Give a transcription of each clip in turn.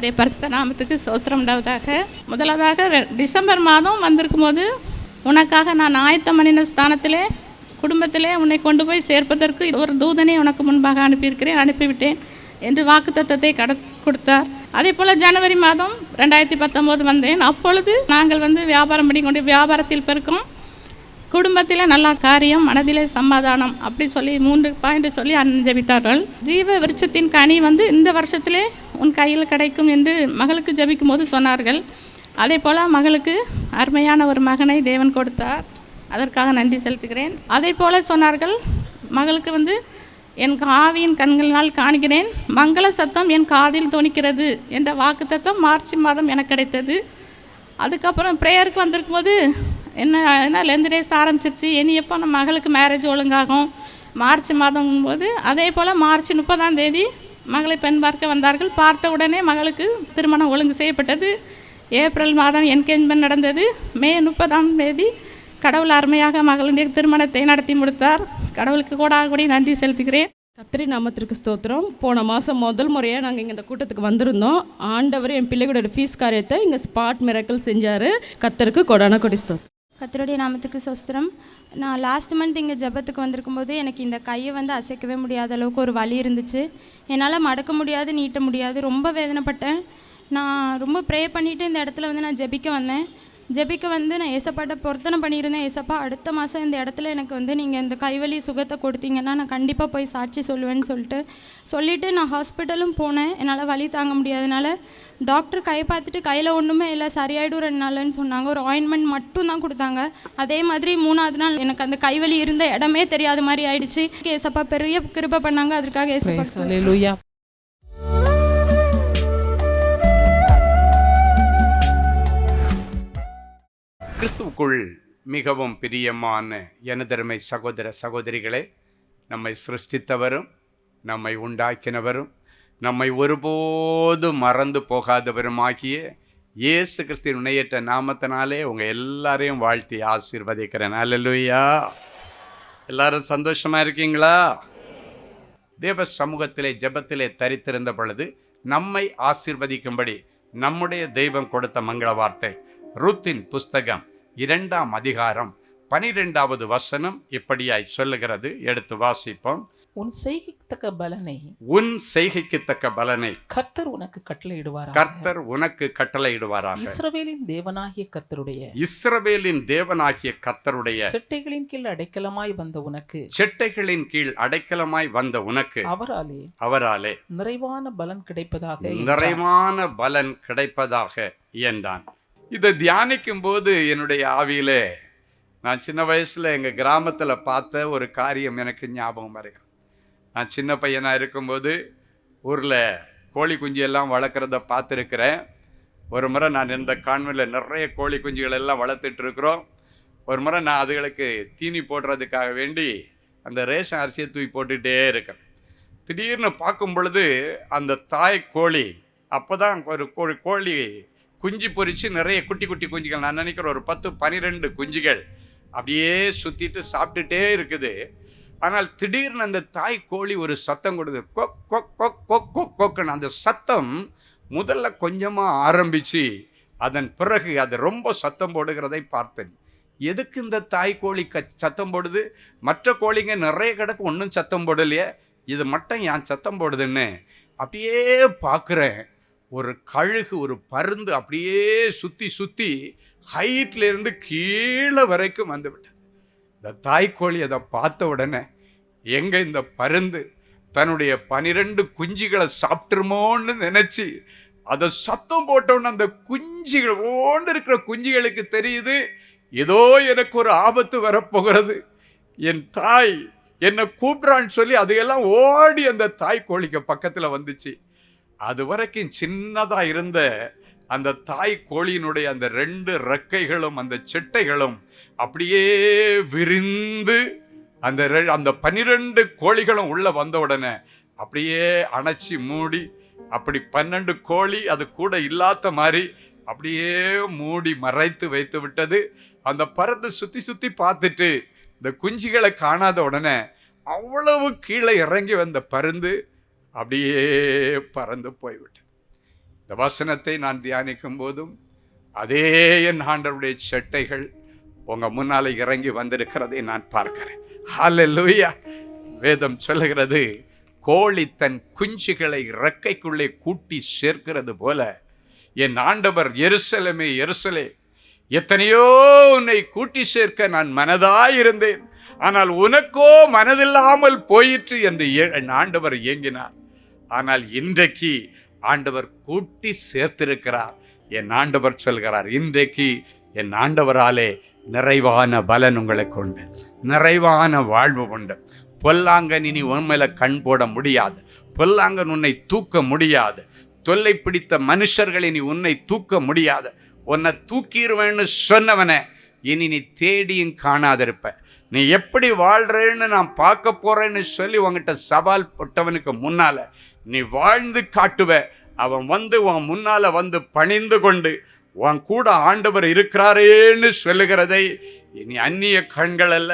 கர்த்தருடைய பரிசுத்த நாமத்துக்கு ஸ்தோத்திரம் உண்டாவதாக. முதலாவதாக டிசம்பர் மாதம் வந்திருக்கும் போது, உனக்காக நான் ஆயத்தம் பண்ணின ஸ்தானத்திலே குடும்பத்திலே உன்னை கொண்டு போய் சேர்ப்பதற்கு ஒரு தூதனை உனக்கு முன்பாக அனுப்பிவிட்டேன் என்று வாக்குத்தத்தத்தை கொடுத்தார். அதே போல் ஜனவரி மாதம் 2019 வந்தேன். அப்பொழுது நாங்கள் வியாபாரம் பண்ணி கொண்டு வியாபாரத்தில் பெருக்கும், குடும்பத்தில் நல்ல காரியம், மனதிலே சமாதானம், அப்படி சொல்லி 3 பாயிண்ட் சொல்லி ஜெபித்தார்கள். ஜீவ விருட்சத்தின் கனி இந்த வருஷத்திலே உன் கையில் கிடைக்கும் என்று மகளுக்கு ஜெபிக்கும் போது சொன்னார்கள். அதே போல் மகளுக்கு அருமையான ஒரு மகனை தேவன் கொடுத்தார். அதற்காக நன்றி செலுத்துகிறேன். அதே போல் சொன்னார்கள், மகளுக்கு என் ஆவியின் கண்களினால் காண்கிறேன், மங்கள சத்தம் என் காதில் தொனிக்கிறது என்ற வாக்குத்தத்தம் மார்ச் மாதம் எனக்கு கிடைத்தது. அதுக்கப்புறம் ப்ரேயருக்கு வந்திருக்கும் போது என்ன லெந்து டேஸ் ஆரம்பிச்சிருச்சு, இனி எப்போ நம்ம மகளுக்கு மேரேஜ் ஒழுங்காகும், மார்ச் மாதம் போது. அதே போல் மார்ச் 30ஆம் தேதி மகளை பெண் பார்க்க வந்தார்கள். பார்த்த உடனே மகளுக்கு திருமணம் ஒழுங்கு செய்யப்பட்டது. ஏப்ரல் மாதம் என்கேஜ்மெண்ட் நடந்தது. மே 30ஆம் தேதி கடவுள் அருமையாக மகளுடைய திருமணத்தை நடத்தி முடித்தார். கடவுளுக்கு கூட நன்றி செலுத்துகிறேன். கர்த்தரி நாமத்திற்கு ஸ்தோத்திரம். போன மாதம் முதல் முறையாக நாங்கள் இங்கே இந்த கூட்டத்துக்கு வந்திருந்தோம். ஆண்டவர் என் பிள்ளைகளோட ஃபீஸ் காரியத்தை இங்கே ஸ்பாட் மிராக்கிள் செஞ்சார். கர்த்தருக்கு கொடான கொடி ஸ்தோத்திரம். கர்த்தருடைய நாமத்துக்கு ஸ்தோத்திரம். நான் லாஸ்ட் மந்த் இங்கே ஜெபத்துக்கு வந்திருக்கும் போது எனக்கு இந்த கையை அசைக்கவே முடியாத அளவுக்கு ஒரு வலி இருந்துச்சு. என்னால் மடக்க முடியாது, நீட்ட முடியாது, ரொம்ப வேதனைப்பட்டேன். நான் ரொம்ப ப்ரே பண்ணிவிட்டு இந்த இடத்துல நான் ஜெபிக்க வந்தேன். ஜெபிக்க நான் ஏசப்பாட்ட பொருத்தனை பண்ணியிருந்தேன். ஏசப்பா, அடுத்த மாதம் இந்த இடத்துல எனக்கு நீங்கள் இந்த கைவலி சுகத்தை கொடுத்தீங்கன்னா நான் கண்டிப்பாக போய் சாட்சி சொல்லுவேன்னு சொல்லிவிட்டு நான் ஹாஸ்பிட்டலும் போனேன். என்னால் வலி தாங்க முடியாதனால டாக்டர் கை பார்த்துட்டு கையில் ஒன்றுமே இல்லை, சரியாயிடும் 2 நாள்னு சொன்னாங்க. ஒரு ஆயின்மெண்ட் மட்டும் தான் கொடுத்தாங்க. அதே மாதிரி 3ஆவது நாள் எனக்கு அந்த கைவலி இருந்த இடமே தெரியாத மாதிரி ஆயிடுச்சு. ஏசப்பா பெரிய கிருபை பண்ணாங்க. அதற்காக ஏசப்பா அல்லேலூயா. கிறிஸ்துவுக்குள் மிகவும் பிரியமான எனதருமை சகோதர சகோதரிகளே, நம்மை சிருஷ்டித்தவரும் நம்மை உண்டாக்கினவரும் நம்மை ஒருபோதும் மறந்து போகாதவருமாகிய இயேசு கிறிஸ்துவின் இணையற்ற நாமத்தினாலே உங்கள் எல்லாரையும் வாழ்த்தி ஆசீர்வதிக்கிறேன். அல்லேலூயா. எல்லாரும் சந்தோஷமாக இருக்கீங்களா? தேவ சமூகத்திலே ஜெபத்திலே தரித்திருந்த பொழுது நம்மை ஆசீர்வதிக்கும்படி நம்முடைய தெய்வம் கொடுத்த மங்கள வார்த்தை ரூத்தின் புஸ்தகம் 2ஆம் அதிகாரம் 12வது வசனம் இப்படியாய் சொல்லுகிறது. எடுத்து வாசிப்போம். உன் செய்கைக்கு தக்க பலனை கர்த்தர் உனக்கு கட்டளையிடுவாராக. இஸ்ரவேலின் தேவனாகிய கர்த்தருடைய செட்டைகளின் கீழ் அடைக்கலமாய் வந்த உனக்கு அவராலே நிறைவான பலன் கிடைப்பதாக என்றான். இதை தியானிக்கும் போது என்னுடைய ஆவியிலே நான் சின்ன வயசில் எங்கள் கிராமத்தில் பார்த்த ஒரு காரியம் எனக்கு ஞாபகம் வருகிறது. நான் சின்ன பையனாக இருக்கும்போது ஊரில் கோழி குஞ்சு எல்லாம் வளர்க்குறத பார்த்துருக்கிறேன். ஒரு முறை நான் இந்த கான்வென்ட்டில் நிறைய கோழி குஞ்சுகள் எல்லாம் வளர்த்துட்ருக்குறோம். ஒரு முறை நான் அதுகளுக்கு தீனி போடுறதுக்காக வேண்டி அந்த ரேஷன் அரிசியை தூக்கி போட்டுகிட்டே இருக்கேன். திடீர்னு பார்க்கும் பொழுது அந்த தாய் கோழி அப்போ தான் ஒரு கோழி குஞ்சு பொறிச்சு நிறைய குட்டி குட்டி குஞ்சுகள், நான் நினைக்கிறேன் ஒரு 10-12 குஞ்சுகள் அப்படியே சுற்றிட்டு சாப்பிட்டுட்டே இருக்குது. ஆனால் திடீர்னு அந்த தாய் கோழி ஒரு சத்தம் கொடுது, கொக் கொக் கொக் கொக் கொக் கொக்குன்னு. அந்த சத்தம் முதல்ல கொஞ்சமாக ஆரம்பித்து அதன் பிறகு அது ரொம்ப சத்தம் போடுகிறதை பார்த்தேன். எதுக்கு இந்த தாய் கோழி சத்தம் போடுது? மற்ற கோழிங்க நிறைய கிடக்கு, ஒன்றும் சத்தம் போடலையே, இது மட்டும் ஏன் சத்தம் போடுதுன்னு அப்படியே பார்க்குறேன். ஒரு கழுகு, ஒரு பருந்து அப்படியே சுற்றி ஹைட்லேருந்து கீழே வரைக்கும் வந்துவிட்டது. இந்த தாய்க்கோழி அதை பார்த்த உடனே எங்கே இந்த பருந்து தன்னுடைய 12 குஞ்சுகளை சாப்பிட்டுருமோன்னு நினச்சி அதை சத்தம் போட்டோன்னு அந்த குஞ்சுகள் ஓண்டு இருக்கிற குஞ்சுகளுக்கு தெரியுது, ஏதோ எனக்கு ஒரு ஆபத்து வரப்போகிறது, என் தாய் என்னை கூப்பிட்றான்னு சொல்லி அதையெல்லாம் ஓடி அந்த தாய்க்கோழிக்கு பக்கத்தில் வந்துச்சு. அது வரைக்கும் சின்னதாக இருந்த அந்த தாய் கோழியினுடைய அந்த 2 ரெக்கைகளும் அந்த செட்டைகளும் அப்படியே விரிந்து அந்த 12 கோழிகளும் உள்ளே வந்த உடனே அப்படியே அணைச்சி மூடி, அப்படி 12 கோழி அது கூட இல்லாத மாதிரி அப்படியே மூடி மறைத்து வைத்து விட்டது. அந்த பறந்து சுற்றி பார்த்துட்டு இந்த குஞ்சுகளை காணாத உடனே அவ்வளவு கீழே இறங்கி வந்த பருந்து அப்படியே பறந்து போய்விட்டது. இந்த வசனத்தை நான் தியானிக்கும் போதும் அதே என் ஆண்டவருடைய சட்டைகள் உங்கள் முன்னால் இறங்கி வந்திருக்கிறதை நான் பார்க்கிறேன். ஹல்லேலூயா. வேதம் சொல்லுகிறது, கோழி தன் குஞ்சுகளை இறக்கைக்குள்ளே கூட்டி சேர்க்கிறது போல என் ஆண்டவர் எருசலேமே எருசலே, எத்தனையோ உன்னை கூட்டி சேர்க்க நான் மனதாயிருந்தேன், ஆனால் உனக்கோ மனதில்லாமல் போயிற்று என்று என் ஆண்டவர் ஏங்கினார். ஆனால் இன்றைக்கு ஆண்டவர் கூட்டி சேர்த்திருக்கிறார். என் ஆண்டவர் சொல்கிறார், இன்றைக்கு என் ஆண்டவராலே நிறைவான பலன் உங்களுக்கு உண்டு, நிறைவான வாழ்வு உண்டு. பொல்லாங்கன் இனி உன் மேல கண் போட முடியாது, பொல்லாங்கன் உன்னை தூக்க முடியாது, தொல்லை பிடித்த மனுஷர்கள் இனி உன்னை தூக்க முடியாது. உன்னை தூக்கிடுவேன்னு சொன்னவனை இனி நீ தேடியும் காணாதிருப்ப. நீ எப்படி வாழ்றேன்னு நான் பார்க்க போறேன்னு சொல்லி உங்ககிட்ட சவால் போட்டவனுக்கு முன்னால நீ வாழ்ந்து காட்டுவ. அவன் வந்து உன் முன்னால வந்து பணிந்து கொண்டு உன் கூட ஆண்டவர் இருக்கிறாரேன்னு சொல்லுகிறதை இனி அந்நிய கண்கள் அல்ல,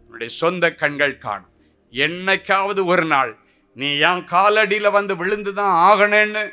உன்னுடைய சொந்த கண்கள் காணும். என்னைக்காவது ஒரு நாள் நீ என் காலடியில் வந்து விழுந்து தான் ஆகணும்னு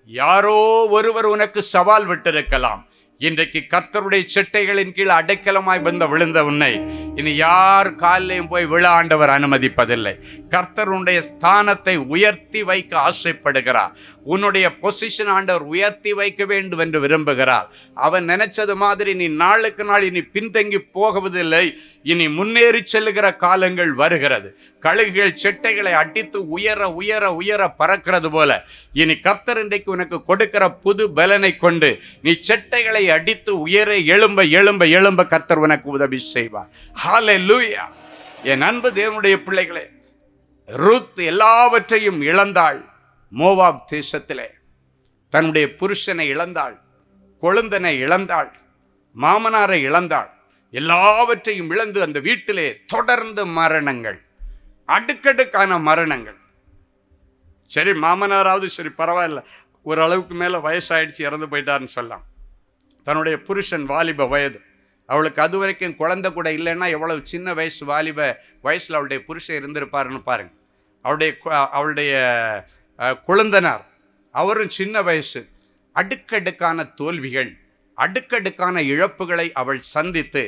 யாரோ ஒருவர் உனக்கு சவால் விட்டிருக்கலாம். இன்றைக்கு கர்த்தருடைய சட்டைகளின் கீழ் அடைக்கலமாய் வந்து விழுந்த உன்னை இனி யார் காலையும் போய் விழ ஆண்டவர் அனுமதிப்பதில்லை. கர்த்தருடைய ஸ்தானத்தை உயர்த்தி வைக்க ஆசைப்படுகிறார். உன்னுடைய பொசிஷன் ஆண்டவர் உயர்த்தி வைக்க வேண்டும் என்று விரும்புகிறார். அவன் நினைச்சது மாதிரி நீ நாளுக்கு நாள் இனி பின்தங்கி போகுவதில்லை, இனி முன்னேறி செல்லுகிற காலங்கள் வருகிறது. கழுகுகள் செட்டைகளை அடித்து உயர உயர உயர பறக்கிறது போல இனி கர்த்தர் இன்றைக்கு உனக்கு கொடுக்கிற புது பலனை கொண்டு நீ செட்டைகளை அடித்து உயர எழும்ப எழும்ப எழும்ப கர்த்தர் உனக்கு உதவி செய்வார். ஹல்லேலூயா. என் அன்பு தேவனுடைய பிள்ளைகளே, ரூத் எல்லாவற்றையும் இழந்தாள். மோவாப் தேசத்திலே தன்னுடைய புருஷனை இழந்தாள், கொழுந்தனை இழந்தாள், மாமனாரை இழந்தாள். எல்லாவற்றையும் இழந்து அந்த வீட்டிலே தொடர்ந்து மரணங்கள், அடுக்கடுக்கான மரணங்கள். சரி, மாமனாராவது சரி பரவாயில்ல, ஓரளவுக்கு மேலே வயசாயிடுச்சு, இறந்து போயிட்டாருன்னு சொல்லலாம். தன்னுடைய புருஷன் வாலிப வயது, அவளுக்கு அது வரைக்கும் குழந்தை கூட இல்லைன்னா எவ்வளவு சின்ன வயசு வாலிப வயசில் அவளுடைய புருஷன் இருந்திருப்பாருன்னு பாருங்க. அவளுடைய குழந்தனார் அவரும் சின்ன வயசு. அடுக்கடுக்கான தோல்விகள், அடுக்கடுக்கான இழப்புகளை அவள் சந்தித்து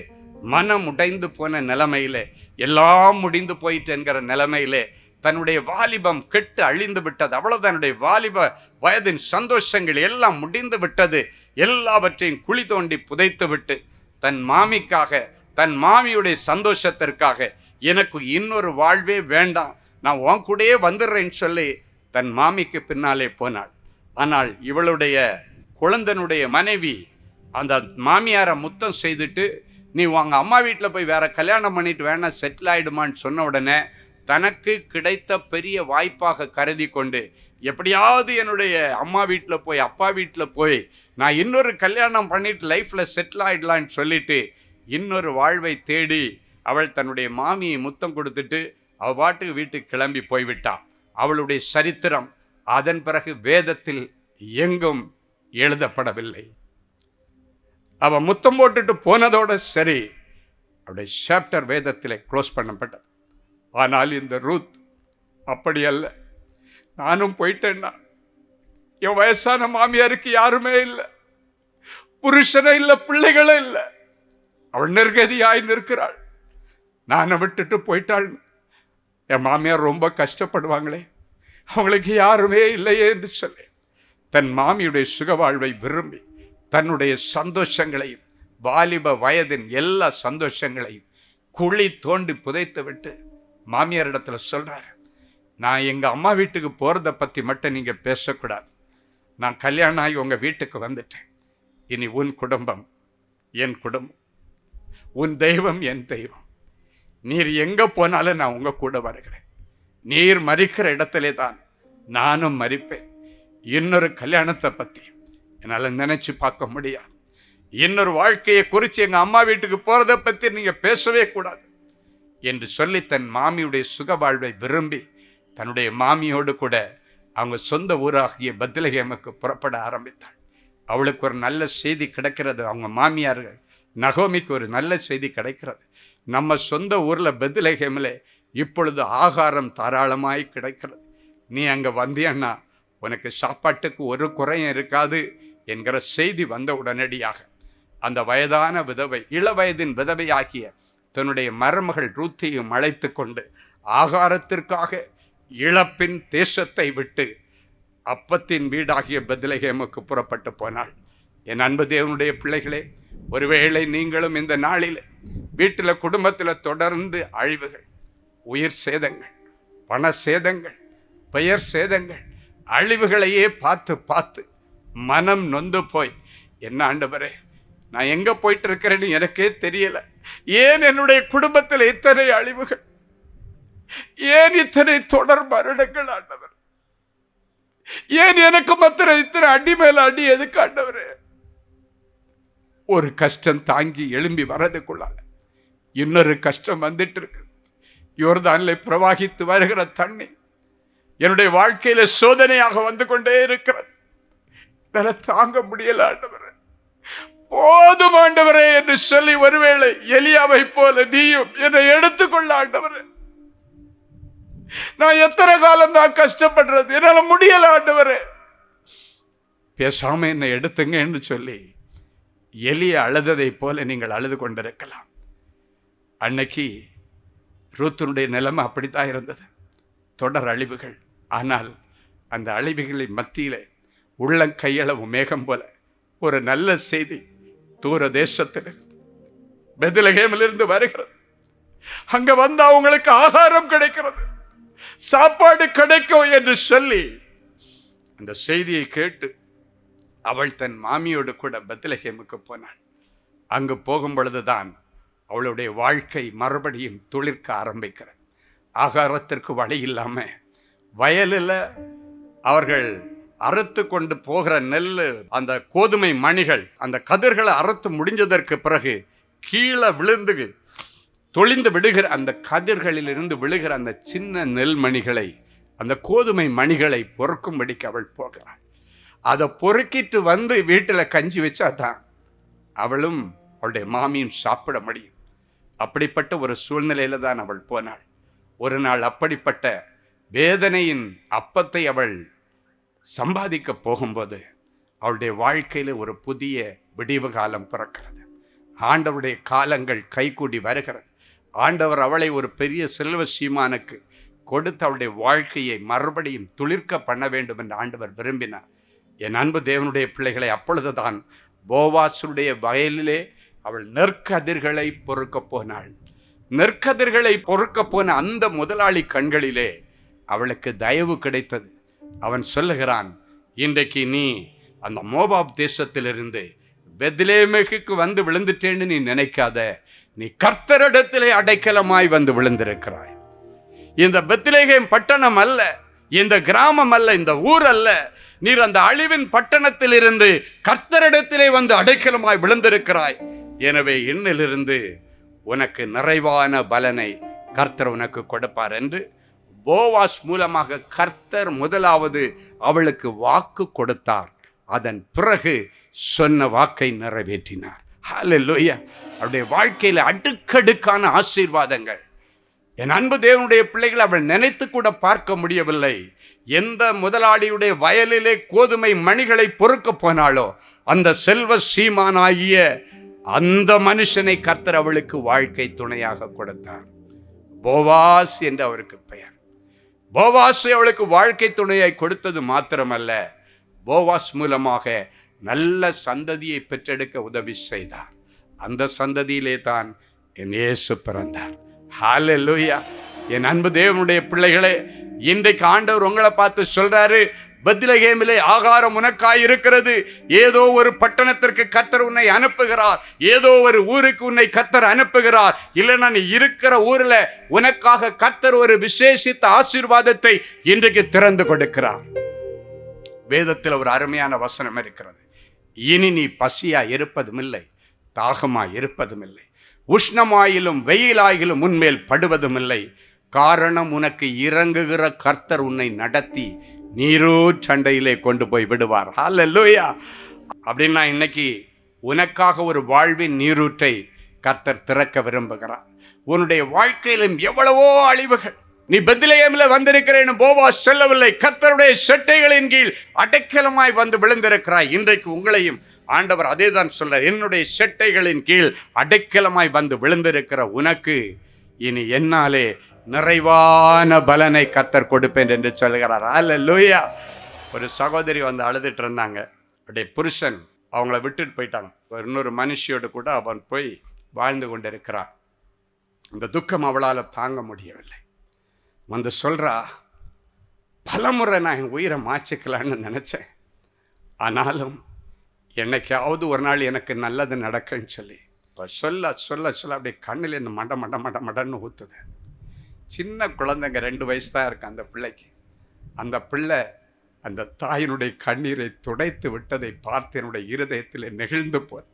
மனம் உடைந்து போன நிலைமையிலே, எல்லாம் முடிந்து போயிட்டு என்கிற நிலைமையிலே தன்னுடைய வாலிபம் கெட்டு அழிந்து விட்டது. அவ்வளவு தன்னுடைய வாலிப வயதின் சந்தோஷங்கள் எல்லாம் முடிந்து விட்டது. எல்லாவற்றையும் குழி தோண்டி புதைத்து விட்டு தன் மாமிக்காக, தன் மாமியுடைய சந்தோஷத்திற்காக, எனக்கு இன்னொரு வாழ்வே வேண்டாம், நான் உன் கூடயே வந்துடுறேன்னு சொல்லி தன் மாமிக்கு பின்னாலே போனாள். ஆனால் இவளுடைய குழந்தனுடைய மனைவி அந்த மாமியாரை முத்தம் செய்துட்டு, நீ உங்கள் அம்மா வீட்டில் போய் வேற கல்யாணம் பண்ணிட்டு வேணா செட்டில் ஆகிடுமான்னு சொன்ன உடனே தனக்கு கிடைத்த பெரிய வாய்ப்பாக கருதி கொண்டு, எப்படியாவது என்னுடைய அம்மா வீட்டில் போய் அப்பா வீட்டில் போய் நான் இன்னொரு கல்யாணம் பண்ணிட்டு லைஃப்பில் செட்டில் ஆகிடலான்னு சொல்லிட்டு இன்னொரு வாழ்வை தேடி அவள் தன்னுடைய மாமியை முத்தம் கொடுத்துட்டு அவள் பாட்டுக்கு வீட்டுக்கு கிளம்பி போய்விட்டாள். அவளுடைய சரித்திரம் அதன் பிறகு வேதத்தில் எங்கும் எழுதப்படவில்லை. அவள் முத்தம் போட்டுட்டு போனதோட சரி, அவளுடைய சாப்டர் வேதத்தில் க்ளோஸ் பண்ணப்பட்டது. ஆனால் இந்த ரூத் அப்படி அல்ல. நானும் போயிட்டேன்னா என் வயசான மாமியாருக்கு யாருமே இல்லை, புருஷனும் இல்லை, பிள்ளைகளும் இல்லை. அவள் நிர்கதியாய் நிற்கிறாள். நானை விட்டுட்டு போயிட்டாள். என் மாமியார் ரொம்ப கஷ்டப்படுவாங்களே, அவங்களுக்கு யாருமே இல்லையே என்று சொல்லி தன் மாமியுடைய சுகவாழ்வை விரும்பி தன்னுடைய சந்தோஷங்களையும் வாலிப வயதின் எல்லா சந்தோஷங்களையும் குழி தோண்டி புதைத்து விட்டு மாமியாரிடத்துல சொல்றாரு, நான் எங்கள் அம்மா வீட்டுக்கு போகிறத பற்றி மட்டும் நீங்கள் பேசக்கூடாது. நான் கல்யாணம் ஆகி உங்கள் வீட்டுக்கு வந்துட்டேன். இனி உன் குடும்பம் என் குடும்பம், உன் தெய்வம் என் தெய்வம். நீர் எங்கே போனாலும் நான் உங்கள் கூட வருகிறேன். நீர் மறிக்கிற இடத்துல தான் நானும் மறிப்பேன். இன்னொரு கல்யாணத்தை பற்றி என்னால் நினச்சி பார்க்க முடியாது. இன்னொரு வாழ்க்கையை குறித்து எங்கள் அம்மா வீட்டுக்கு போகிறத பற்றி நீங்கள் பேசவே கூடாது என்று சொல்லி தன் மாமியுடைய சுக வாழ்வை விரும்பி தன்னுடைய மாமியோடு கூட அவங்க சொந்த ஊராகிய பெத்லகேமுக்கு புறப்பட ஆரம்பித்தாள். அவளுக்கு ஒரு நல்ல செய்தி கிடைக்கிறது. அவங்க மாமியார்கள் நகோமிக்கு ஒரு நல்ல செய்தி கிடைக்கிறது. நம்ம சொந்த ஊரில் பெத்லகேமில் இப்பொழுது ஆகாரம் தாராளமாய் கிடைக்கிறது. நீ அங்கே வந்தியன்னா உனக்கு சாப்பாட்டுக்கு ஒரு குறையும் இருக்காது என்கிற செய்தி வந்த உடனடியாக அந்த வயதான விதவை, இளவயதின் விதவையாகிய தன்னுடைய மருமகள் ரூத்தையும் அழைத்து கொண்டு ஆகாரத்திற்காக இழப்பின் தேசத்தை விட்டு அப்பத்தின் வீடாகிய பெத்லகேமுக்கு புறப்பட்டு போனாள். என் அன்பு தேவனுடைய பிள்ளைகளே, ஒருவேளை நீங்களும் இந்த நாளில் வீட்டில் குடும்பத்தில் தொடர்ந்து அழிவுகள், உயிர் சேதங்கள், பண சேதங்கள், பெயர் சேதங்கள், அழிவுகளையே பார்த்து பார்த்து மனம் நொந்து போய், என்ன ஆண்டவரே நான் எங்கே போயிட்டு இருக்கிறேன்னு எனக்கே தெரியல, ஏன் என்னுடைய குடும்பத்தில் இத்தனை அழிவுகள், ஏன் இத்தனை தொடர் மரணங்கள் ஆண்டவர், ஏன் எனக்கு மாத்திரம் இத்தனை அடி மேல அடி எதுக்கு ஆண்டவரே? ஒரு கஷ்டம் தாங்கி எழும்பி வர்றதுக்குள்ளால இன்னொரு கஷ்டம் வந்துட்டு இருக்கு. யோர்தானிலே பிரவாகித்து வருகிற தண்ணி என்னுடைய வாழ்க்கையில சோதனையாக வந்து கொண்டே இருக்கிறது. தாங்க முடியல ஆண்டவரே, போதும் ஆண்டவரே என்று சொல்லி ஒருவேளை எலியாவை போல நீயும் என்னை எடுத்துக்கொள்ள ஆண்டவரே. நான் எத்தனை காலம் தான் கஷ்டப்படுறது, என்னால முடியல ஆண்டவரே, பேசாம என்னை எடுத்துங்க என்று சொல்லி எலிய அழுததை போல நீங்கள் அழுது கொண்டிருக்கலாம். அன்னைக்கு ரூத்தினுடைய நிலைமை அப்படித்தான் இருந்தது, தொடர் அழிவுகள். ஆனால் அந்த அழிவுகளின் மத்தியிலே உள்ளங்கையளவு மேகம் போல ஒரு நல்ல செய்தி தூர தேசத்தில் பெத்லகேமிலிருந்து வருகிறது. அங்க வந்து அவங்களுக்கு ஆகாரம் கிடைக்கிறது, சாப்பாடு கிடைக்கும் என்று சொல்லி அந்த செய்தியை கேட்டு அவள் தன் மாமியோடு கூட பெத்லகேமுக்கு போனாள். அங்கு போகும் பொழுதுதான் அவளுடைய வாழ்க்கை மறுபடியும் துளிர்க்க ஆரம்பிக்கிறது. ஆகாரத்திற்கு வழி இல்லாம வயலில் அவர்கள் அறுத்து கொண்டு போகிற நெல், அந்த கோதுமை மணிகள், அந்த கதிர்களை அறுத்து முடிஞ்சதற்கு பிறகு கீழே விழுந்து தொழிந்து விடுகிற அந்த கதிர்களிலிருந்து விழுகிற அந்த சின்ன நெல் மணிகளை, அந்த கோதுமை மணிகளை பொறுக்கும்படிக்கு அவள் போகிறாள். அதை பொறுக்கிட்டு வந்து வீட்டில் கஞ்சி வச்சா தான் அவளும் அவளுடைய மாமியும் சாப்பிட முடியும். அப்படிப்பட்ட ஒரு சூழ்நிலையில தான் அவள் போனாள். ஒரு நாள் அப்படிப்பட்ட வேதனையின் அப்பத்தை அவள் சம்பாதிக்க போகும்போது அவளுடைய வாழ்க்கையில் ஒரு புதிய விடிவு காலம் பிறக்கிறது. ஆண்டவருடைய காலங்கள் கைகூடி வருகிறது. ஆண்டவர் அவளை ஒரு பெரிய செல்வ சீமானுக்கு கொடுத்து அவளுடைய வாழ்க்கையை மறுபடியும் துளிர்க்க பண்ண வேண்டும் என்று ஆண்டவர் விரும்பினார். என் அன்பு தேவனுடைய பிள்ளைகளை, அப்பொழுதுதான் போவாசுடைய வயலிலே அவள் நெற்கதிர்களை பொறுக்க போனாள். நெற்கதிர்களை பொறுக்க போன அந்த முதலாளி கண்களிலே அவளுக்கு தயவு கிடைத்தது. அவன் சொல்லுகிறான், இன்றைக்கு நீ அந்த மோபாப் தேசத்திலிருந்து பெத்லகேமுக்கு வந்து விழுந்துட்டேன்னு நீ நினைக்காத, நீ கர்த்தரிடத்திலே அடைக்கலமாய் வந்து விழுந்திருக்கிறாய். இந்த பெத்லகேம் பட்டணம் அல்ல, இந்த கிராமம் அல்ல, இந்த ஊர் அல்ல, நீர் அந்த அழிவின் பட்டணத்திலிருந்து கர்த்தரிடத்திலே வந்து அடைக்கலமாய் விழுந்திருக்கிறாய். எனவே இன்னிலிருந்து உனக்கு நிறைவான பலனை கர்த்தர் உனக்கு கொடுப்பார் என்று போவாஸ் மூலமாக கர்த்தர் முதலாவது அவளுக்கு வாக்கு கொடுத்தார். அதன் பிறகு சொன்ன வாக்கை நிறைவேற்றினார். ஹல்லேலூயா. அவருடைய வாழ்க்கையில் அடுக்கடுக்கான ஆசீர்வாதங்கள். என் அன்பு தேவனுடைய பிள்ளைகள் அவள் நினைத்து கூட பார்க்க முடியவில்லை. எந்த முதலாளியுடைய வயலிலே கோதுமை மணிகளை பொறுக்க போனாலோ அந்த செல்வ சீமானாகிய அந்த மனுஷனை கர்த்தர் அவளுக்கு வாழ்க்கை துணையாக கொடுத்தார். போவாஸ் என்று அவருக்கு பெயர். போவாஸ் அவளுக்கு வாழ்க்கை துணையாய் கொடுத்தது மாத்திரமல்ல, போவாஸ் மூலமாக நல்ல சந்ததியை பெற்றெடுக்க உதவி செய்தார். அந்த சந்ததியிலே தான் என் இயேசு பிறந்தார். ஹல்லேலூயா. என் அன்பு தேவனுடைய பிள்ளைகளே, இன்றைக்கு ஆண்டவர் உங்களை பார்த்து சொல்றாரு, பெத்லகேமிலே ஆகாரம் உனக்காய் இருக்கிறது. ஏதோ ஒரு பட்டணத்திற்கு கர்த்தர் உன்னை அனுப்புகிறார், ஏதோ ஒரு ஊருக்கு உன்னை கர்த்தர் அனுப்புகிறார். இல்லைன்னா நீ இருக்கிற ஊரில் உனக்காக கர்த்தர் ஒரு விசேஷித்த ஆசீர்வாதத்தை இன்றைக்கு திறந்து கொடுக்கிறார். வேதத்தில் ஒரு அருமையான வசனம் இருக்கிறது, இனி நீ பசியா இருப்பதும் இல்லை, தாகமாய் இருப்பதும் இல்லை, உஷ்ணமாயிலும் வெயிலாயிலும் உன்மேல் படுவதும் இல்லை. காரணம், உனக்கு இறங்குகிற கர்த்தர் உன்னை நடத்தி நீரூற் சண்டையிலே கொண்டு போய் விடுவார். ஹல்லேலூயா. அப்படின்னா இன்னைக்கு உனக்காக ஒரு வாழ்வின் நீரூற்றை கர்த்தர் திறக்க விரும்புகிறார். உன்னுடைய வாழ்க்கையிலும் எவ்வளவோ அழிவுகள், நீ பெத்லெகேமில் வந்திருக்கிறேன்னு போவாஸ் சொல்லவில்லை. கர்த்தருடைய செட்டைகளின் கீழ் அடைக்கலமாய் வந்து விழுந்திருக்கிறாய். இன்றைக்கு உங்களையும் ஆண்டவர் அதே தான் சொல்றார். என்னுடைய செட்டைகளின் கீழ் அடைக்கலமாய் வந்து விழுந்திருக்கிற உனக்கு இனி என்னாலே நிறைவான பலனை கர்த்தர் கொடுப்பேன் என்று சொல்கிறார். அல்லேலூயா. ஒரு சகோதரி வந்து அழுதுட்டு இருந்தாங்க. அவருடைய புருஷன் அவங்கள விட்டுட்டு போயிட்டாங்க. இன்னொரு மனுஷியோடு கூட அவன் போய் வாழ்ந்து கொண்டிருக்கிறான். இந்த துக்கம் அவளால் தாங்க முடியவில்லை. வந்து சொல்கிறா, பலமுறை நான் என் உயிரை மாற்றிக்கலான்னு நினச்சேன், ஆனாலும் என்னைக்காவது ஒரு நாள் எனக்கு நல்லது நடக்குன்னு சொல்லி சொல்ல சொல்ல சொல்ல அப்படியே கண்ணில் இந்த மட மட மட மடன்னு ஊற்றுது. சின்ன குழந்தைங்க 2 வயசு தான் இருக்கு அந்த பிள்ளைக்கு. அந்த பிள்ளை அந்த தாயினுடைய கண்ணீரை துடைத்து விட்டதை பார்த்து என்னுடைய இருதயத்தில் நெகிழ்ந்து போய்,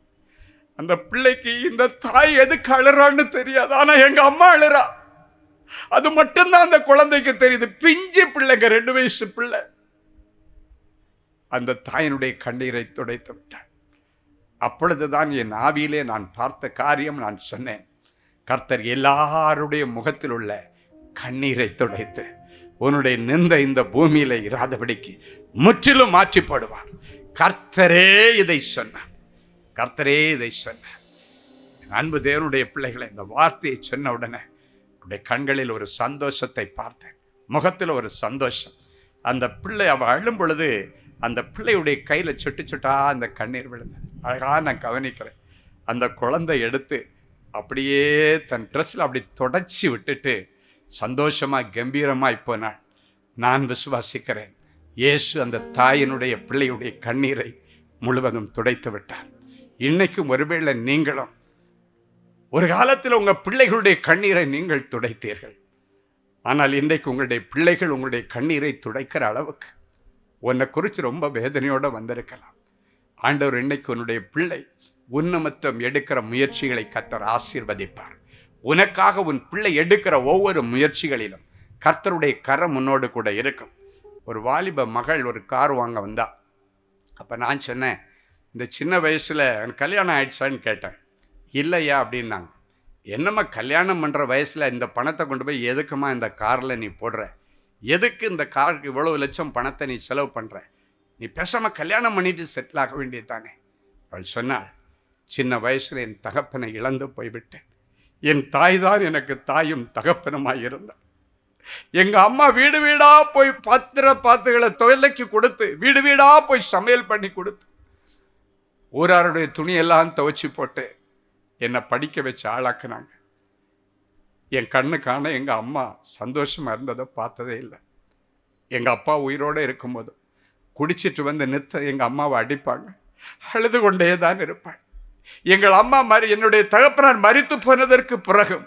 அந்த பிள்ளைக்கு இந்த தாய் எதுக்கு அழுறான்னு தெரியாது, ஆனால் எங்கள் அம்மா அழுறா, அது மட்டும்தான் அந்த குழந்தைக்கு தெரியுது. பிஞ்சு பிள்ளைங்க, 2 வயசு பிள்ளை. அந்த தாயினுடைய கண்ணீரை துடைத்து விட்டார். அப்பொழுதுதான் என் ஆவியிலே நான் பார்த்த காரியம், நான் சொன்னேன், கர்த்தர் எல்லாருடைய முகத்தில் உள்ள கண்ணீரை துடைத்து உன்னுடைய நிந்த இந்த பூமியில இராதபடிக்கு முற்றிலும் மாற்றிப்படுவார். கர்த்தரே இதை சொன்னார். கர்த்தரே இதை சொன்னார். அன்பு தேவனுடைய பிள்ளைகளை, இந்த வார்த்தையை சொன்ன உடனே அவருடைய கண்களில் ஒரு சந்தோஷத்தை பார்த்தேன், முகத்தில் ஒரு சந்தோஷம். அந்த பிள்ளை அவள் அழும் பொழுது அந்த பிள்ளையுடைய கையில் சொட்டு சொட்டா அந்த கண்ணீர் விழுந்தது. அழகாக நான் கவனிக்கிறேன். அந்த குழந்தை எடுத்து அப்படியே தன் ட்ரெஸ்ஸில் அப்படி தொடச்சி விட்டுட்டு சந்தோஷமாக கம்பீரமாக போனாள். நான் விசுவாசிக்கிறேன், இயேசு அந்த தாயினுடைய பிள்ளையுடைய கண்ணீரை முழுவதும் துடைத்து விட்டார். இன்னைக்கும் ஒருவேளை நீங்களும் ஒரு காலத்தில் உங்கள் பிள்ளைகளுடைய கண்ணீரை நீங்கள் துடைத்தீர்கள், ஆனால் இன்றைக்கு உங்களுடைய பிள்ளைகள் உங்களுடைய கண்ணீரை துடைக்கிற அளவுக்கு உன்னை குறித்து ரொம்ப வேதனையோடு வந்திருக்கலாம். ஆண்டவர் இன்னைக்கு உன்னுடைய பிள்ளை உன்னமத்துவம் எடுக்கிற முயற்சிகளை கர்த்தர் ஆசீர்வதிப்பார். உனக்காக உன் பிள்ளை எடுக்கிற ஒவ்வொரு முயற்சிகளிலும் கர்த்தருடைய கரம் முன்னோடு கூட இருக்கும். ஒரு வாலிப மகள் ஒரு கார் வாங்க வந்தா. அப்போ நான் சொன்னேன், இந்த சின்ன வயசில் எனக்கு கல்யாணம் ஆயிடுச்சான்னு கேட்டேன். இல்லையா அப்படின்னாங்க. என்னம்மா கல்யாணம் பண்ணுற வயசில் இந்த பணத்தை கொண்டு போய் எதுக்குமா இந்த காரில் நீ போடுற, எதுக்கு இந்த காருக்கு இவ்வளவு லட்சம் பணத்தை நீ செலவு பண்ணுற, நீ பேசாமல் கல்யாணம் பண்ணிட்டு செட்டில் ஆக வேண்டியது தானே. அவள் சொன்னாள், சின்ன வயசில் என் தகப்பனை இழந்து போய்விட்டேன். என் தாய் தான் எனக்கு தாயும் தகப்பனுமாய் இருந்தார். எங்கள் அம்மா வீடு வீடாக போய் பாத்துகளை தொலைக்கு கொடுத்து, வீடு வீடாக போய் சமையல் பண்ணி கொடுத்து, ஊராருடைய துணியெல்லாம் துவைச்சி போட்டு என்னை படிக்க வச்சு ஆளாக்குனாங்க. என் கண்ணு காண எங்கள் அம்மா சந்தோஷமாக இருந்ததை பார்த்ததே இல்லை. எங்கள் அப்பா உயிரோடு இருக்கும்போது குடிச்சிட்டு வந்து நித்த எங்கள் அம்மாவை அடிப்பாங்க, அழுது கொண்டே தான் இருப்பாள். எங்கள் அம்மா என்னுடைய தகப்பனார் மரித்து போனதற்கு பிறகும்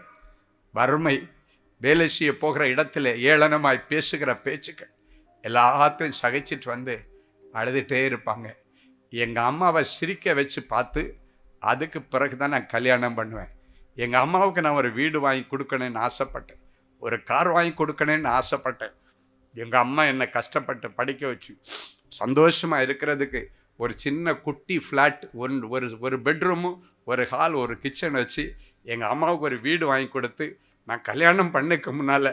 வறுமை, வேலை செய்ய போகிற இடத்துல ஏளனமாய் பேசுகிற பேச்சுக்கள் எல்லாத்தையும் சகிச்சிட்டு வந்து அழுதுகிட்டே இருப்பாங்க. எங்கள் அம்மாவை சிரிக்க வச்சு பார்த்து அதுக்கு பிறகு தான் நான் கல்யாணம் பண்ணுவேன். எங்கள் அம்மாவுக்கு நான் ஒரு வீடு வாங்கி கொடுக்கணுன்னு ஆசைப்பட்டேன், ஒரு கார் வாங்கி கொடுக்கணுன்னு ஆசைப்பட்டேன். எங்கள் அம்மா என்னை கஷ்டப்பட்டு படிக்க வச்சு சந்தோஷமாக இருக்கிறதுக்கு ஒரு சின்ன குட்டி ஃப்ளாட், ஒரு பெட்ரூமும் ஒரு ஹால் ஒரு கிச்சன் வச்சு எங்கள் அம்மாவுக்கு ஒரு வீடு வாங்கி கொடுத்து, நான் கல்யாணம் பண்ணிக்க முன்னால்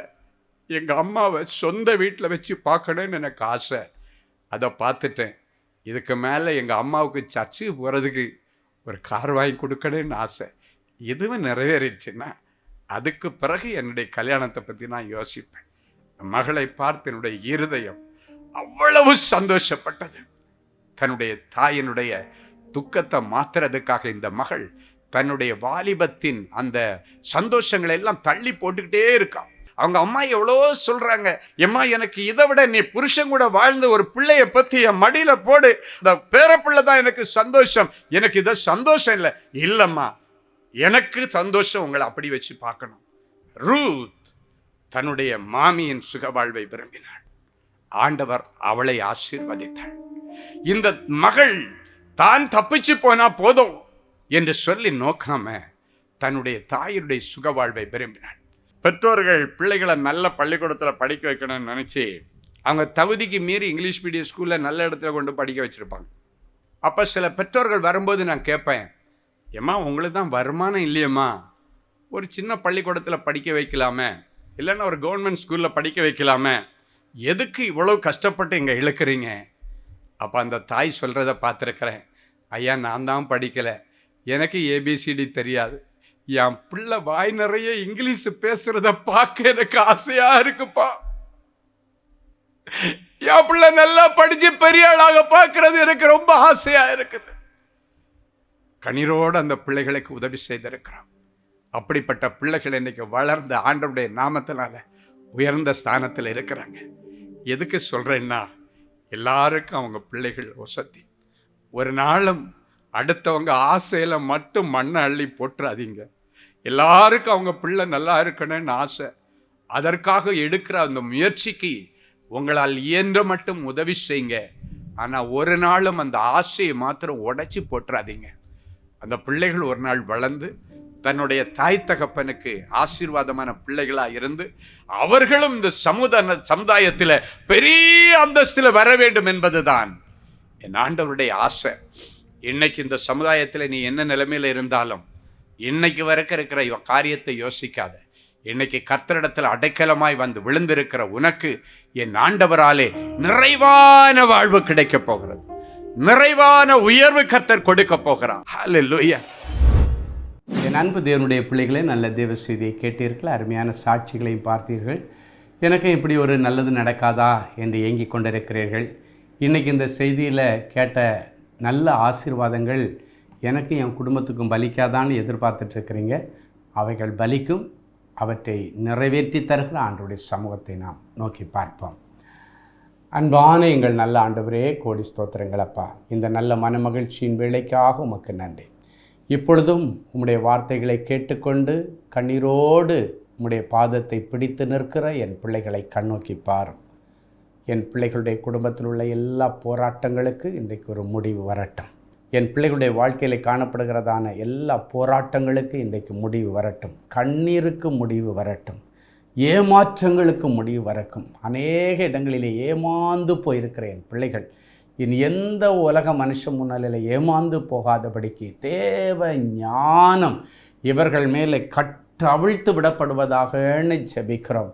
எங்கள் அம்மாவை சொந்த வீட்டில் வச்சு பார்க்கணுன்னு எனக்கு ஆசை. அதை பார்த்துட்டேன். இதுக்கு மேலே எங்கள் அம்மாவுக்கு சர்ச்சுக்கு போகிறதுக்கு ஒரு கார் வாங்கி கொடுக்கணுன்னு ஆசை. இதுவும் நிறைவேறிடுச்சுன்னா அதுக்கு பிறகு என்னுடைய கல்யாணத்தை பற்றி நான் யோசிப்பேன். மகளை பார்த்து என்னுடைய இருதயம் அவ்வளவு சந்தோஷப்பட்டது. தன்னுடைய தாயினுடைய துக்கத்தை மாற்றுறதுக்காக இந்த மகள் தன்னுடைய வாலிபத்தின் அந்த சந்தோஷங்களை எல்லாம் தள்ளி போட்டுக்கிட்டே இருக்கான். அவங்க அம்மா எவ்வளோ சொல்கிறாங்க, எம்மா எனக்கு இதை விட நீ புருஷன் கூட வாழ்ந்து ஒரு பிள்ளைய பற்றி என் மடியில் போடு, இந்த பேரப்பிள்ளை தான் எனக்கு சந்தோஷம், எனக்கு இதை சந்தோஷம் இல்லை. இல்லைம்மா, எனக்கு சந்தோஷம் உங்களை அப்படி வச்சு பார்க்கணும். ரூத் தன்னுடைய மாமியின் சுகவாழ்வை விரும்பினாள். ஆண்டவர் அவளை ஆசீர்வதித்தாள். இந்த மகள் தான் தப்பிச்சு போனா போதும் என்று சொல்லி நோக்காம தன்னுடைய தாயுடைய சுகவாழ்வை விரும்பினாள். பெற்றோர்கள் பிள்ளைகளை நல்ல பள்ளிக்கூடத்தில் படிக்க வைக்கணும்னு நினச்சி அவங்க தகுதிக்கு மீறி இங்கிலீஷ் மீடியம் ஸ்கூலில் நல்ல இடத்துல கொண்டு படிக்க வச்சுருப்பாங்க. அப்போ சில பெற்றோர்கள் வரும்போது நான் கேட்பேன், ஏம்மா உங்களுக்கு தான் வருமானம் இல்லையம்மா, ஒரு சின்ன பள்ளிக்கூடத்தில் படிக்க வைக்கலாமே, இல்லைன்னா ஒரு கவர்மெண்ட் ஸ்கூலில் படிக்க வைக்கலாமே, எதுக்கு இவ்வளோ கஷ்டப்பட்டு இங்கே இழுக்கிறீங்க? அப்போ அந்த தாய் சொல்கிறத பார்த்துருக்குறேன். ஐயா, நான் தான் படிக்கலை, எனக்கு ஏபிசிடி தெரியாது, என் பிள்ளை வாய் நிறைய இங்கிலீஷ் பேசுகிறத பார்க்க எனக்கு ஆசையாக இருக்குப்பா. என் பிள்ளை நல்லா படித்து பெரிய ஆளாக பார்க்கறது எனக்கு ரொம்ப ஆசையாக இருக்குது. கண்ணீரோடு அந்த பிள்ளைகளுக்கு உதவி செய்திருக்கிறான். அப்படிப்பட்ட பிள்ளைகள் இன்னைக்கு வளர்ந்த ஆண்டவருடைய நாமத்தினால உயர்ந்த ஸ்தானத்தில் இருக்கிறாங்க. எதுக்கு சொல்கிறேன்னா, எல்லாருக்கும் அவங்க பிள்ளைகள் வசதி. ஒரு நாளும் அடுத்தவங்க ஆசையில் மட்டும் மண்ணை அள்ளி போட்டுறாதீங்க. எல்லாருக்கும் அவங்க பிள்ளை நல்லா இருக்கணும்னு ஆசை. அதற்காக எடுக்கிற அந்த முயற்சிக்கு உங்களால் இயன்ற மட்டும் உதவி செய்யுங்க. ஆனால் ஒரு நாளும் அந்த ஆசையை மாத்திரம் உடைச்சி போட்டுறாதீங்க. அந்த பிள்ளைகள் ஒரு நாள் வளர்ந்து தன்னுடைய தாய் தகப்பனுக்கு ஆசீர்வாதமான பிள்ளைகளாக இருந்து அவர்களும் இந்த சமுதாயத்தில் பெரிய அந்தஸ்தில் வர வேண்டும் என்பதுதான் என் ஆண்டவருடைய ஆசை. இன்னைக்கு இந்த சமுதாயத்தில் நீ என்ன நிலைமையில் இருந்தாலும் இன்னைக்கு வரைக்கும் இருக்கிற காரியத்தை யோசிக்காத. இன்னைக்கு கர்த்தரிடத்தில் அடைக்கலமாய் வந்து விழுந்திருக்கிற உனக்கு என் ஆண்டவராலே நிறைவான வாழ்வு கிடைக்க போகிறது, நிறைவான உயர்வு கர்த்தர் கொடுக்க போகிறார். ஹல்லேலூயா. என் அன்பு தேவனுடைய பிள்ளைகளே, நல்ல தேவ செய்தியை கேட்டீர்கள், அருமையான சாட்சிகளையும் பார்த்தீர்கள். எனக்கு இப்படி ஒரு நல்லது நடக்காதா என்று ஏங்கிக் கொண்டிருக்கிறீர்கள். இன்றைக்கி இந்த செய்தியில் கேட்ட நல்ல ஆசீர்வாதங்கள் எனக்கு என் குடும்பத்துக்கும் பலிக்காதான்னு எதிர்பார்த்துட்ருக்கிறீங்க. அவைகள் பலிக்கும். அவற்றை நிறைவேற்றி தருகிற ஆண்டவருடைய சமூகத்தை நாம் நோக்கி பார்ப்போம். அன்பான எங்கள் நல்ல ஆண்டவரே, கோடி ஸ்தோத்திரங்களப்பா. இந்த நல்ல மனமகிழ்ச்சியின் வேலைக்காக உமக்கு நன்றி. இப்பொழுதும் உம்முடைய வார்த்தைகளை கேட்டுக்கொண்டு கண்ணீரோடு உம்முடைய பாதத்தை பிடித்து நிற்கிற என் பிள்ளைகளை கண்ணோக்கி பாரும். என் பிள்ளைகளுடைய குடும்பத்தில் உள்ள எல்லா போராட்டங்களுக்கு இன்றைக்கு ஒரு முடிவு வரட்டும். என் பிள்ளைகளுடைய வாழ்க்கையில் காணப்படுகிறதான எல்லா போராட்டங்களுக்கு இன்றைக்கு முடிவு வரட்டும். கண்ணீருக்கு முடிவு வரட்டும். ஏமாற்றங்களுக்கு முடிவு வரட்டும். அநேக இடங்களிலே ஏமாந்து போயிருக்கிற என் பிள்ளைகள் இனி எந்த உலக மனுஷன் முன்னிலையில் ஏமாந்து போகாதபடிக்கு தேவ ஞானம் இவர்கள் மேலே கட்டவிழ்த்து விடப்படுவதாகன்னு ஜெபிக்கிறோம்.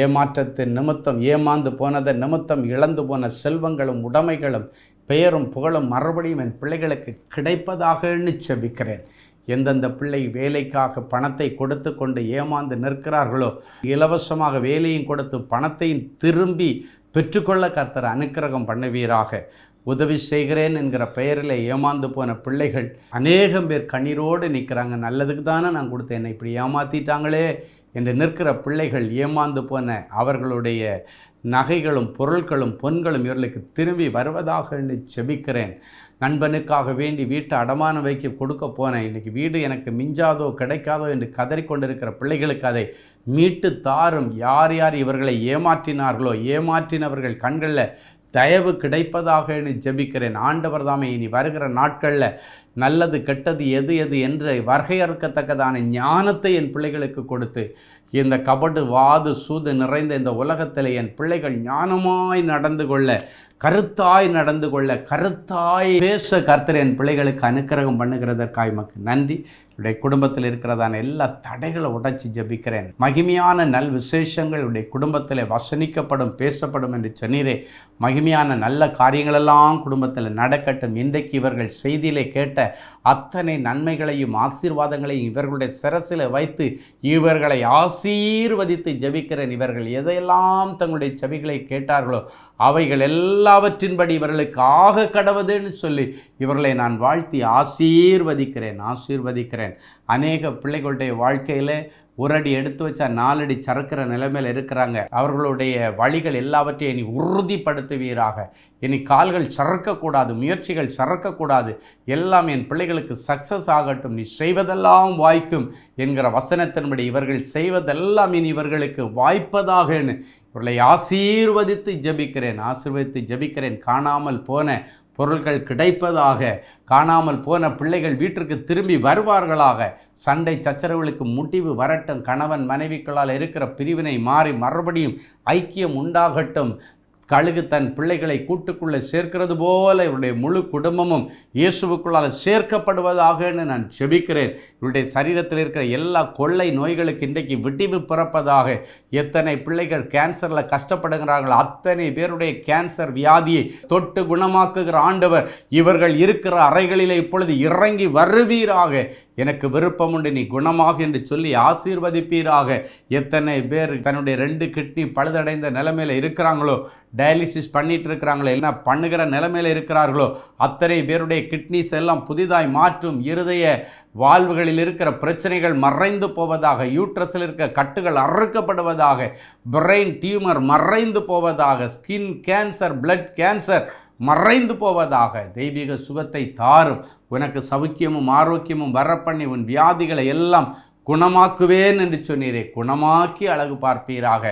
ஏமாற்றத்தின் நிமித்தம், ஏமாந்து போனதை நிமித்தம் இழந்து போன செல்வங்களும் உடைமைகளும் பெயரும் புகழும் மறுபடியும் என் பிள்ளைகளுக்கு கிடைப்பதாகன்னு ஜெபிக்கிறேன். எந்தெந்த பிள்ளை வேலைக்காக பணத்தை கொடுத்து கொண்டு ஏமாந்து நிற்கிறார்களோ, இலவசமாக வேலையும் கொடுத்து பணத்தையும் திரும்பி பெற்றுக்கொள்ள கர்த்தர் அனுக்கிரகம் பண்ணுவீராக. உதவி செய்கிறேன் என்கிற பெயரில் ஏமாந்து போன பிள்ளைகள் அநேகம் பேர் கண்ணீரோடு நிற்கிறாங்க. நல்லதுக்கு தானே நான் கொடுத்தேன், என்னை இப்படி ஏமாற்றிட்டாங்களே என்று நிற்கிற பிள்ளைகள், ஏமாந்து போன அவர்களுடைய நகைகளும் பொருட்களும் பொன்களும் இவர்களுக்கு திரும்பி வருவதாக என்று செபிக்கிறேன். நண்பனுக்காக வேண்டி வீட்டை அடமானம் வைக்க கொடுக்க போனேன், இன்றைக்கி வீடு எனக்கு மிஞ்சாதோ கிடைக்காதோ என்று கதறிக்கொண்டிருக்கிற பிள்ளைகளுக்கு அதை மீட்டு தாரும். யார் யார் இவர்களை ஏமாற்றினார்களோ, ஏமாற்றினவர்கள் கண்களில் தயவு கிடைப்பதாக என்று ஜெபிக்கிறேன். ஆண்டவர் தாமே இனி வருகிற நாட்களில் நல்லது கெட்டது எது எது என்று வரையறுக்கத்தக்கதான ஞானத்தை என் பிள்ளைகளுக்கு கொடுத்து, இந்த கபடு வாது சூது நிறைந்த இந்த உலகத்தில் என் பிள்ளைகள் ஞானமாய் நடந்து கொள்ள, கருத்தாய் நடந்து கொள்ள, கருத்தாய் பேச கர்த்தர் என் பிள்ளைகளுக்கு அனுக்கிரகம் பண்ணுகிறதற்காக மக்கு நன்றி. என்னுடைய குடும்பத்தில் இருக்கிறதான எல்லா தடைகளை உடைச்சி ஜெபிக்கிறேன். மகிமையான நல் விசேஷங்கள் என்னுடைய குடும்பத்தில் வசனிக்கப்படும், பேசப்படும் என்று சொன்னீரே. மகிமையான நல்ல காரியங்களெல்லாம் குடும்பத்தில் நடக்கட்டும். இன்றைக்கு இவர்கள் செய்தியிலே கேட்ட அத்தனை நன்மைகளையும் ஆசீர்வாதங்களையும் இவர்களுடைய சிரசில் வைத்து இவர்களை ஆசீர்வதித்து ஜெபிக்கிறேன். இவர்கள் எதையெல்லாம் தங்களுடைய செவிகளை கேட்டார்களோ அவைகள் எல்லாவற்றின்படி இவர்களுக்கு ஆக கடவுதுன்னு சொல்லி இவர்களை நான் வாழ்த்தி ஆசீர்வதிக்கிறேன். அநேக பிள்ளைகளுடைய வாழ்க்கையில் ஒரு அடி எடுத்து வச்சா 4 அடி சறுக்கிற நிலைமையில் இருக்கிறாங்க. அவர்களுடைய வழிகள் எல்லாவற்றையும் இனி உறுதிப்படுத்துவீராக. இனி கால்கள் சறுக்கக்கூடாது, முயற்சிகள் சறுக்கக்கூடாது. எல்லாம் என் பிள்ளைகளுக்கு சக்ஸஸ் ஆகட்டும். நீ செய்வதெல்லாம் வாய்க்கும் என்கிற வசனத்தின்படி இவர்கள் செய்வதெல்லாம் இனி இவர்களுக்கு வாய்ப்பதாகன்னு இவர்களை ஆசீர்வதித்து ஜெபிக்கிறேன். காணாமல் போன பொருட்கள் கிடைப்பதாக, காணாமல் போன பிள்ளைகள் வீட்டிற்கு திரும்பி வருவார்களாக. சண்டை சச்சரவுகளுக்கு முடிவு வரட்டும். கணவன் மனைவிகளால் இருக்கிற பிரிவினை மாறி மறுபடியும் ஐக்கியம் உண்டாகட்டும். கழுகு தன் பிள்ளைகளை கூட்டுக்குள்ளே சேர்க்கிறது போல இவருடைய முழு குடும்பமும் இயேசுவுக்குள்ளால் சேர்க்கப்படுவதாகன்னு நான் ஜெபிக்கிறேன். இவருடைய சரீரத்தில் இருக்கிற எல்லா கொள்ளை நோய்களுக்கு இன்றைக்கு விடிவு பிறப்பதாக. எத்தனை பிள்ளைகள் கேன்சரில் கஷ்டப்படுகிறார்கள், அத்தனை பேருடைய கேன்சர் வியாதியை தொட்டு குணமாக்குகிற ஆண்டவர் இவர்கள் இருக்கிற அறைகளிலே இப்பொழுது இறங்கி வருவீராக. எனக்கு விருப்பம் உண்டு, நீ குணமாக என்று சொல்லி ஆசீர்வதிப்பீராக. எத்தனை பேர் தன்னுடைய 2 கிட்னி பழுதடைந்த நிலைமையில் இருக்கிறாங்களோ, டயாலிசிஸ் பண்ணிட்டு இருக்கிறாங்களோ, என்ன பண்ணுகிற நிலைமையில் இருக்கிறார்களோ, அத்தனை பேருடைய கிட்னிஸ் எல்லாம் புதிதாய் மாற்றும். இருதய வாழ்வுகளில் இருக்கிற பிரச்சனைகள் மறைந்து போவதாக, யூட்ரஸில் இருக்கிற கட்டுகள் அறுக்கப்படுவதாக, பிரெயின் டியூமர் மறைந்து போவதாக, ஸ்கின் கேன்சர், பிளட் கேன்சர் மறைந்து போவதாக. தெய்வீக சுகத்தை தாரும். உனக்கு சௌக்கியமும் ஆரோக்கியமும் வரப்பண்ணி உன் வியாதிகளை எல்லாம் குணமாக்குவேன் என்று சொன்னீரே, குணமாக்கி அழகு பார்ப்பீராக.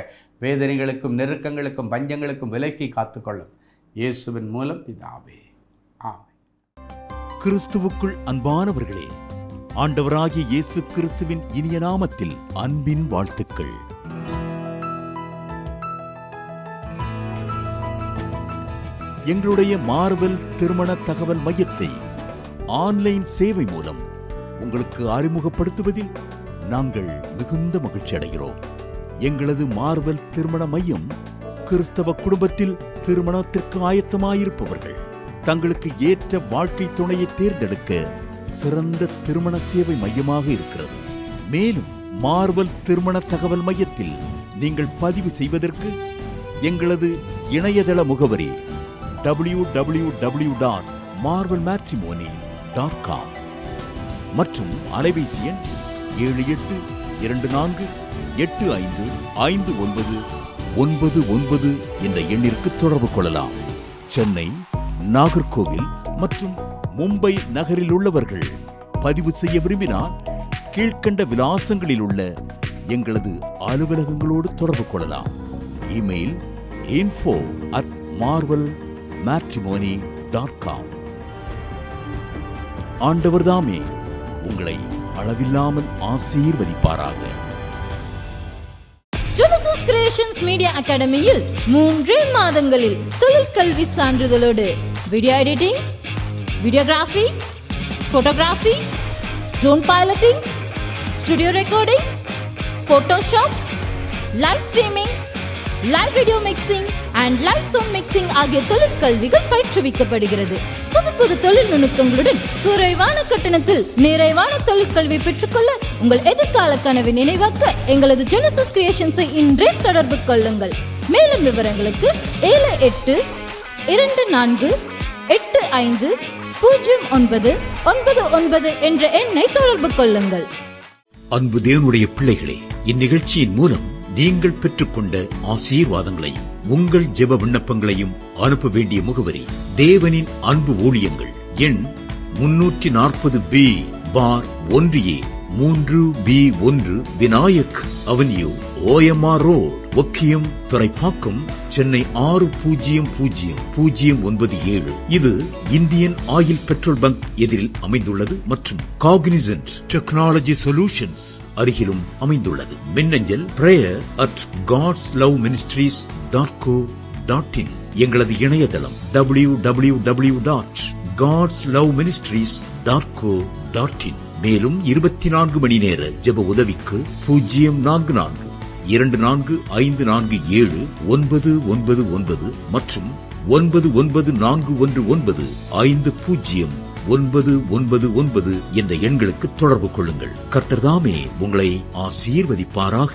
வேதனைகளுக்கும் நெருக்கங்களுக்கும் பஞ்சங்களுக்கும் விலக்கி காத்துக்கொள்ளும் இயேசுவின் மூலம் பிதாவே, ஆமென். கிறிஸ்துவுக்குள் அன்பானவர்களே, ஆண்டவராகிய இயேசு கிறிஸ்துவின் இனிய நாமத்தில் அன்பின் வாழ்த்துக்கள். எங்களுடைய மார்வெல் திருமண தகவல் மையத்தை ஆன்லைன் சேவை மூலம் உங்களுக்கு அறிமுகப்படுத்துவதில் நாங்கள் மிகுந்த மகிழ்ச்சி அடைகிறோம். எங்களது மார்வெல் திருமண மையம் கிறிஸ்தவ குடும்பத்தில் திருமணத்திற்கு ஆயத்தமாயிருப்பவர்கள் தங்களுக்கு ஏற்ற வாழ்க்கை துணையை தேர்ந்தெடுக்க சிறந்த திருமண சேவை மையமாக இருக்கிறது. மேலும் மார்வெல் திருமண தகவல் மையத்தில் நீங்கள் பதிவு செய்வதற்கு எங்களது இணையதள முகவரி www.marvelmatrimony.com மற்றும் அலைபேசி எண் 7824855999 என்ற எண்ணிற்கு தொடர்பு கொள்ளலாம். சென்னை, நாகர்கோவில் மற்றும் மும்பை நகரில் உள்ளவர்கள் பதிவு செய்ய விரும்பினால் கீழ்க்கண்ட விலாசங்களில் உள்ள எங்களது அலுவலகங்களோடு தொடர்பு கொள்ளலாம். Email info@marvelmatrimony.com. ஆண்டவர்தாமே உங்களை அளவில்லாமல் ஆசீர்வதிப்பாராக. ஜெனசிஸ் கிரியேஷன்ஸ் மீடியா அகாடமியில் 3 மாதங்களில் தொழிற்கல்வி சான்றிதழோடு video editing, videography, photography, drone piloting, studio recording, Photoshop, live streaming, live video mixing and live sound mixing ஆகிய தொழிற்கல்விகள் பயிற்றுவிக்கப்படுகிறது. புது தொழில் நுணுக்கங்களுடன் குறைவான கட்டணத்தில் நிறைவான தொழிற்கல்வி பெற்றுக்கொள்ள உங்கள் எதிர்கால கனவை நினைவாக்க எங்களது ஜெனசிஸ் கிரியேஷன்ஸை இன்றே தொடர்பு கொள்ளுங்கள். மேலும் விவரங்களுக்கு 7824850999 என்ற எண்ணை தொடர்பு கொள்ளுங்கள். அன்பு தேவனுடைய பிள்ளைகளே, இந்நிகழ்ச்சியின் மூலம் நீங்கள் பெற்றுக்கொண்ட ஆசீர்வாதங்களை உங்கள் ஜெப விண்ணப்பங்களையும் அனுப்ப வேண்டிய முகவரி தேவனின் அன்பு ஊழியங்கள், எண் 340B பார் 1A 3B1 Vinayak avenue, OMR road, Okkiyam, Thoraipakkam, Chennai 600097. இது இந்தியன் ஆயில் பெட்ரோல் பங்க் எதிரில் அமைந்துள்ளது மற்றும் காக்னிசன்ட் டெக்னாலஜி சொல்யூஷன்ஸ் அருகிலும் அமைந்துள்ளது. மின்னஞ்சல் prayer@godsloveministries.co.in. எங்களது இணையதளம் www.godsloveministries.co.in. மேலும் 24 மணி நேர ஜெப உதவிக்கு 04454479999 மற்றும் 9941950999 என்ற எண்களுக்கு தொடர்பு கொள்ளுங்கள். கர்த்தர் தாமே உங்களை ஆசீர்வதிப்பாராக.